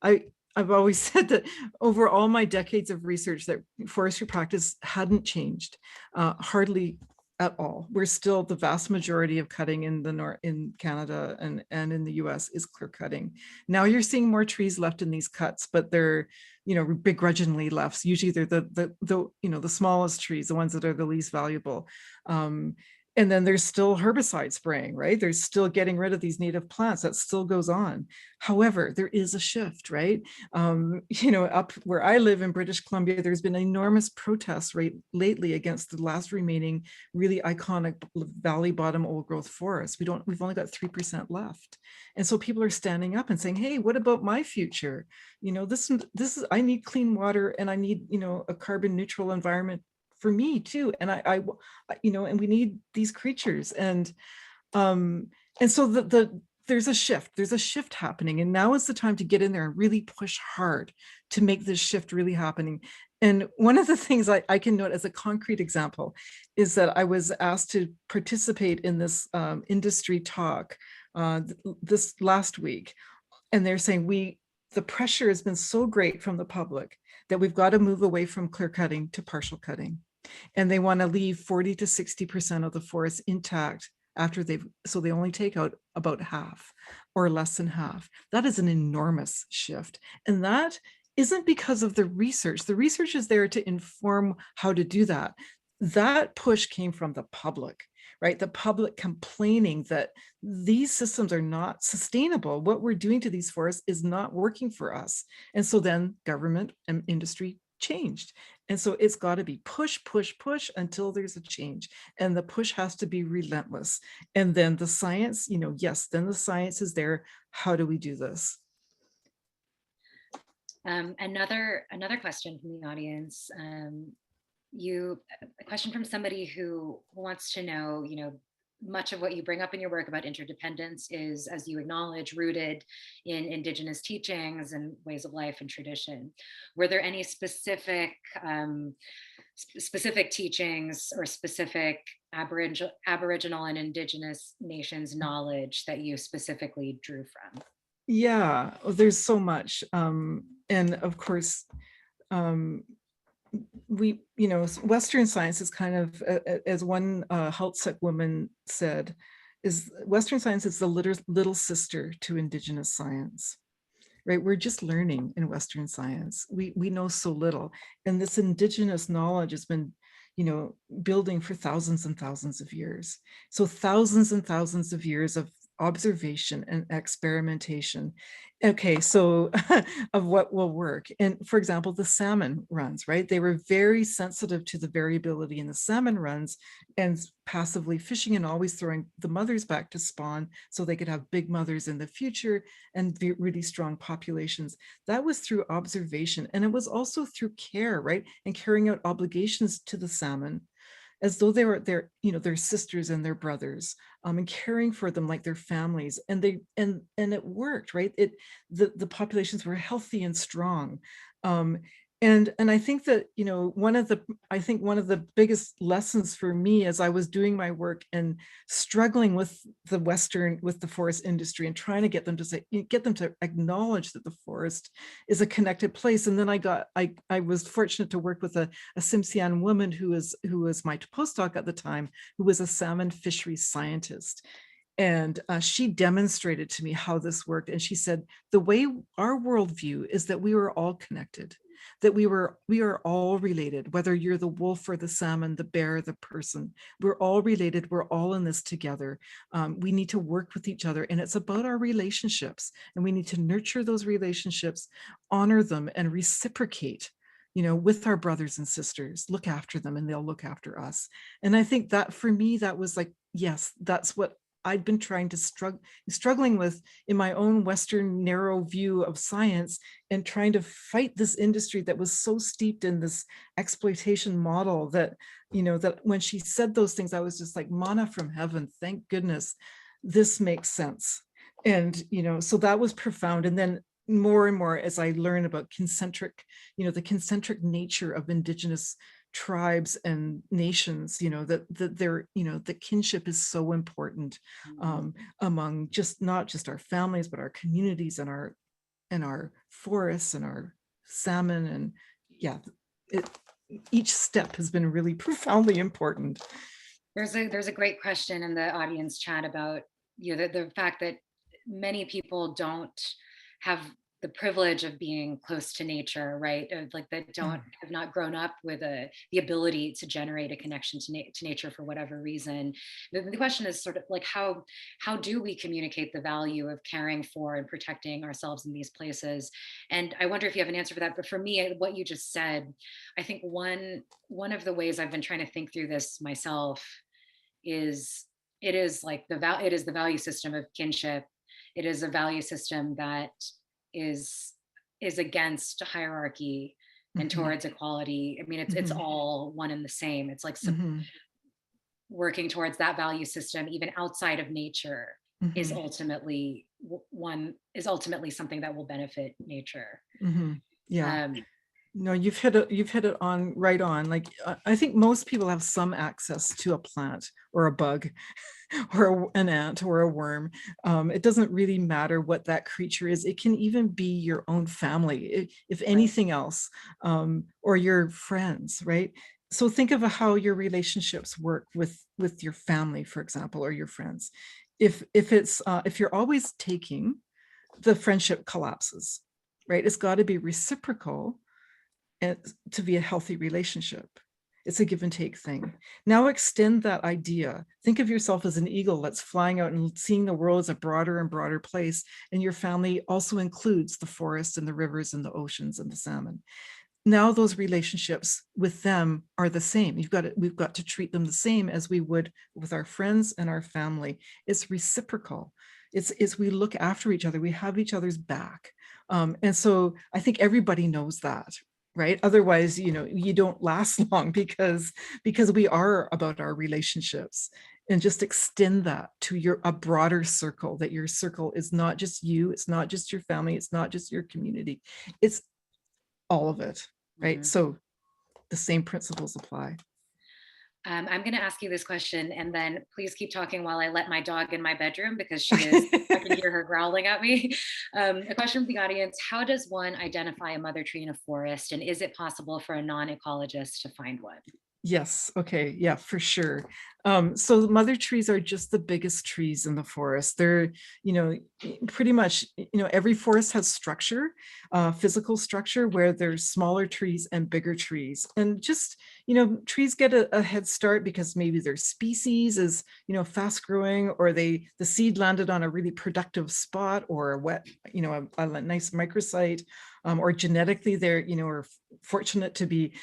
I've always said that over all my decades of research, that forestry practice hadn't changed, hardly at all. We're still, the vast majority of cutting in Canada and in the US is clear cutting. Now you're seeing more trees left in these cuts, but they're, begrudgingly left. Usually they're the smallest trees, the ones that are the least valuable. And then there's still herbicide spraying, right? There's still getting rid of these native plants. That still goes on. However, there is a shift, right? Up where I live in British Columbia, there's been enormous protests lately against the last remaining really iconic valley bottom old growth forests. We've only got 3% left. And so people are standing up and saying, hey, what about my future? This is, I need clean water, and I need, a carbon neutral environment for me too. And and we need these creatures. And so there's a shift happening. And now is the time to get in there and really push hard to make this shift really happening. And one of the things I can note as a concrete example is that I was asked to participate in this industry talk this last week. And they're saying the pressure has been so great from the public that we've got to move away from clear cutting to partial cutting. And they want to leave 40 to 60% of the forest intact after so they only take out about half or less than half. That is an enormous shift. And that isn't because of the research. The research is there to inform how to do that. That push came from the public, right? The public complaining that these systems are not sustainable. What we're doing to these forests is not working for us. And so then government and industry changed. And so it's got to be push, push, push until there's a change. And the push has to be relentless. And then the science, yes, then the science is there. How do we do this? Another question from the audience. A question from somebody who wants to know, much of what you bring up in your work about interdependence is, as you acknowledge, rooted in Indigenous teachings and ways of life and tradition. Were there any specific teachings or specific Aboriginal and Indigenous nations knowledge that you specifically drew from? Yeah, well, there's so much. And of course, Western science is kind of, as one Haltzik woman said, Western science is the little sister to Indigenous science, right? We're just learning in Western science. We know so little. And this Indigenous knowledge has been, building for thousands and thousands of years. So thousands and thousands of years of observation and experimentation. Okay, so of what will work. And for example, the salmon runs, right? They were very sensitive to the variability in the salmon runs and passively fishing and always throwing the mothers back to spawn so they could have big mothers in the future and really strong populations. That was through observation. And it was also through care, right? And carrying out obligations to the salmon as though they were their sisters and their brothers, and caring for them like their families. And it worked, right? The populations were healthy and strong. And I think that, one of the biggest lessons for me as I was doing my work and struggling with the forest industry and trying to get them to acknowledge that the forest is a connected place. And then I was fortunate to work with a Tsimshian woman who was my postdoc at the time, who was a salmon fisheries scientist. And she demonstrated to me how this worked. And she said, the way our worldview is that we were all connected, that we are all related, whether you're the wolf or the salmon, the bear, the person, we're all related. We're all in this together. We need to work with each other, and it's about our relationships, and we need to nurture those relationships, honor them, and reciprocate, with our brothers and sisters, look after them and they'll look after us. And I think that for me, that was like, yes, that's what I'd been trying to struggling with in my own Western narrow view of science, and trying to fight this industry that was so steeped in this exploitation model that, that when she said those things, I was just like, manna from heaven, thank goodness, this makes sense. And, so that was profound. And then more and more as I learn about the concentric nature of Indigenous tribes and nations, that the kinship is so important among not just our families, but our communities and our forests and our salmon. And yeah, each step has been really profoundly important. There's a great question in the audience chat about the fact that many people don't have the privilege of being close to nature, right? Of like that have not grown up with the ability to generate a connection to nature for whatever reason. The question is sort of like how do we communicate the value of caring for and protecting ourselves in these places? And I wonder if you have an answer for that. But for me, what you just said, I think one of the ways I've been trying to think through this myself is it is the value system of kinship. It is a value system that is against hierarchy and towards equality. I mean, it's all one and the same. It's like working towards that value system, even outside of nature, is ultimately something that will benefit nature. Yeah. No, you've hit it on right on. Like, I think most people have some access to a plant or a bug or an ant or a worm. It doesn't really matter what that creature is. It can even be your own family, if anything else, or your friends, right? So think of how your relationships work with your family, for example, or your friends. If you're always taking, the friendship collapses, right? It's got to be reciprocal and to be a healthy relationship. It's a give and take thing. Now extend that idea. Think of yourself as an eagle that's flying out and seeing the world as a broader and broader place. And your family also includes the forests and the rivers and the oceans and the salmon. Now those relationships with them are the same. We've got to treat them the same as we would with our friends and our family. It's reciprocal. It's we look after each other. We have each other's back. And so I think everybody knows that, right? Otherwise, you don't last long because we are about our relationships. And just extend that to a broader circle, that your circle is not just you, it's not just your family, it's not just your community, it's all of it, right? So the same principles apply. I'm going to ask you this question, and then please keep talking while I let my dog in my bedroom, because I can hear her growling at me. A question from the audience: how does one identify a mother tree in a forest, and is it possible for a non-ecologist to find one? Yes. Okay. Yeah, for sure. So the mother trees are just the biggest trees in the forest. They're, pretty much, every forest has structure, physical structure, where there's smaller trees and bigger trees. And just, trees get a head start because maybe their species is, fast growing, or the seed landed on a really productive spot, or a wet, a nice microsite. Or genetically they're, are fortunate to be,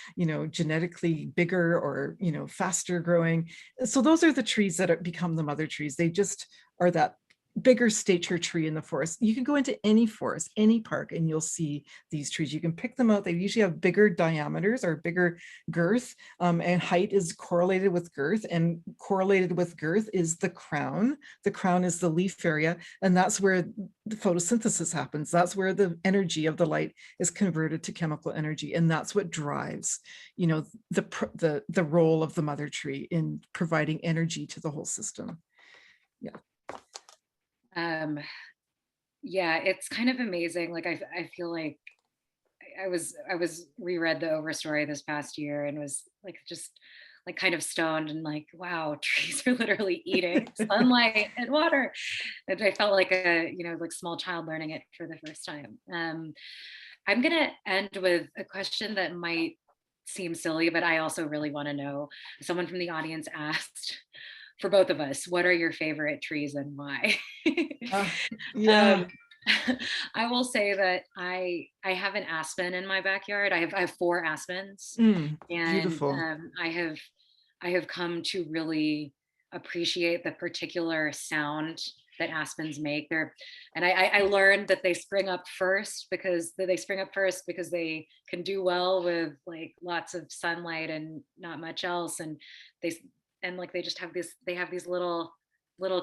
genetically bigger or, faster growing. So those are the trees that become the mother trees. They just are that bigger stature tree in the forest. You can go into any forest, any park, and you'll see these trees. You can pick them out. They usually have bigger diameters or bigger girth, and height is correlated with girth, and correlated with girth is the crown. The crown is the leaf area, and that's where the photosynthesis happens. That's where the energy of the light is converted to chemical energy, and that's what drives, the role of the mother tree in providing energy to the whole system. Yeah. Yeah, it's kind of amazing. Like I feel like I was reread the Overstory this past year and was like just like kind of stoned and like, wow, trees are literally eating sunlight and water. And I felt like a like small child learning it for the first time. I'm gonna end with a question that might seem silly, but I also really want to know. Someone from the audience asked, for both of us, what are your favorite trees and why? Yeah. I will say that I have an aspen in my backyard. I have 4 aspens, and beautiful. I have come to really appreciate the particular sound that aspens make. I learned that they spring up first because they can do well with like lots of sunlight and not much else, and they just have these little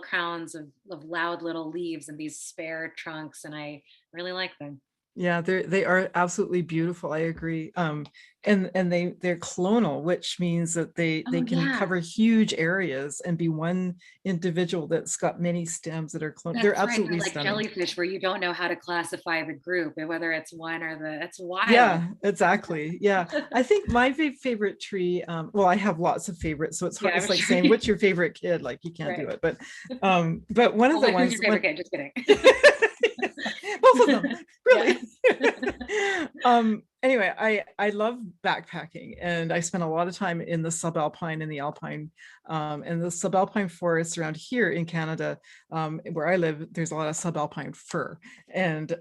crowns of loud little leaves and these spare trunks, and I really like them. Yeah, they are absolutely beautiful. I agree. And they're clonal, which means that they can cover huge areas and be one individual that's got many stems that are clonal. They're absolutely like stunning. Jellyfish, where you don't know how to classify the group, whether it's one or it's wild. Yeah, exactly. Yeah, I think my favorite tree. Well, I have lots of favorites, so it's hard. It's like saying what's your favorite kid. Like you can't do it, but one of the ones. Who's your favorite kid? Just kidding. both of them, really. Anyway, I love backpacking, and I spent a lot of time in the subalpine and the alpine, and the subalpine forests around here in Canada, where I live. There's a lot of subalpine fir, and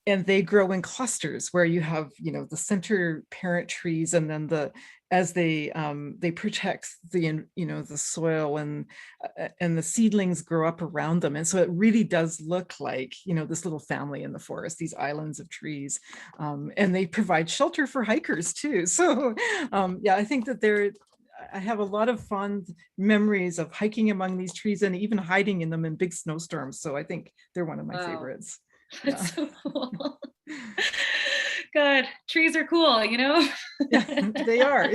they grow in clusters where you have, the center parent trees, and then as they protect the soil, and the seedlings grow up around them, and so it really does look like this little family in the forest, these islands of trees, and they provide shelter for hikers too. So yeah, I think that I have a lot of fond memories of hiking among these trees and even hiding in them in big snowstorms. So I think they're one of my favorites. That's so cool. God, trees are cool, Yeah, they are.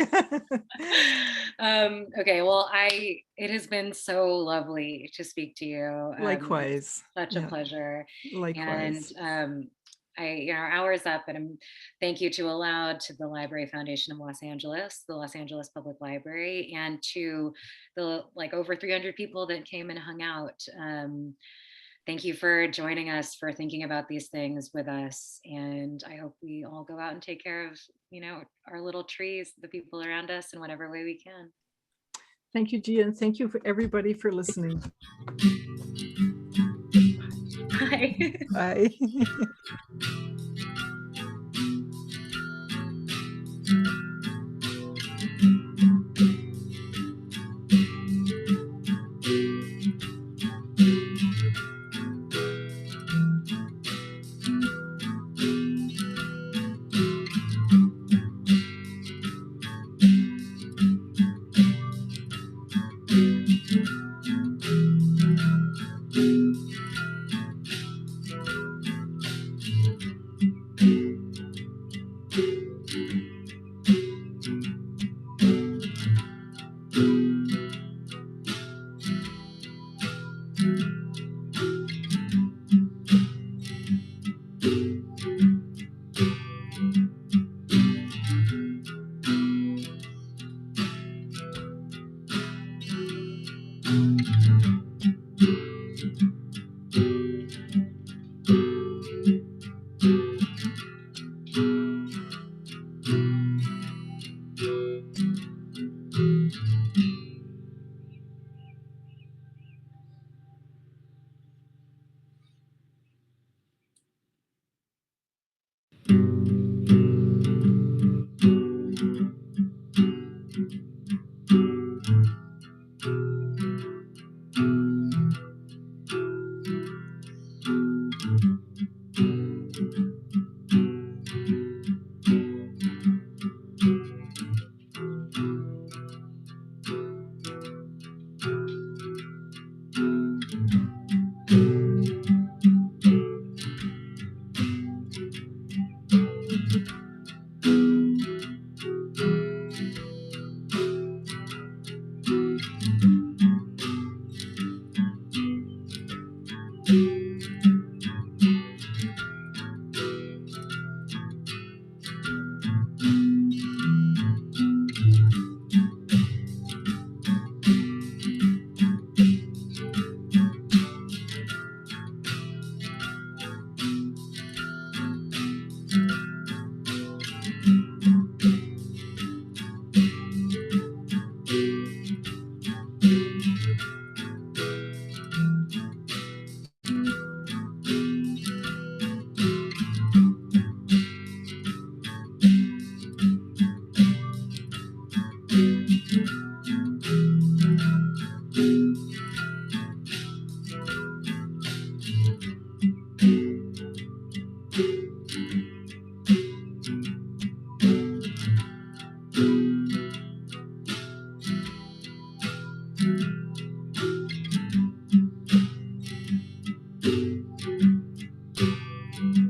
Okay, well, it has been so lovely to speak to you. Likewise. Such a pleasure. Likewise. And our hour's up, and thank you to ALOUD, to the Library Foundation of Los Angeles, the Los Angeles Public Library, and to the over 300 people that came and hung out. Thank you for joining us, for thinking about these things with us. And I hope we all go out and take care of, our little trees, the people around us, in whatever way we can. Thank you, Jia, and thank you for everybody for listening. Bye. Bye.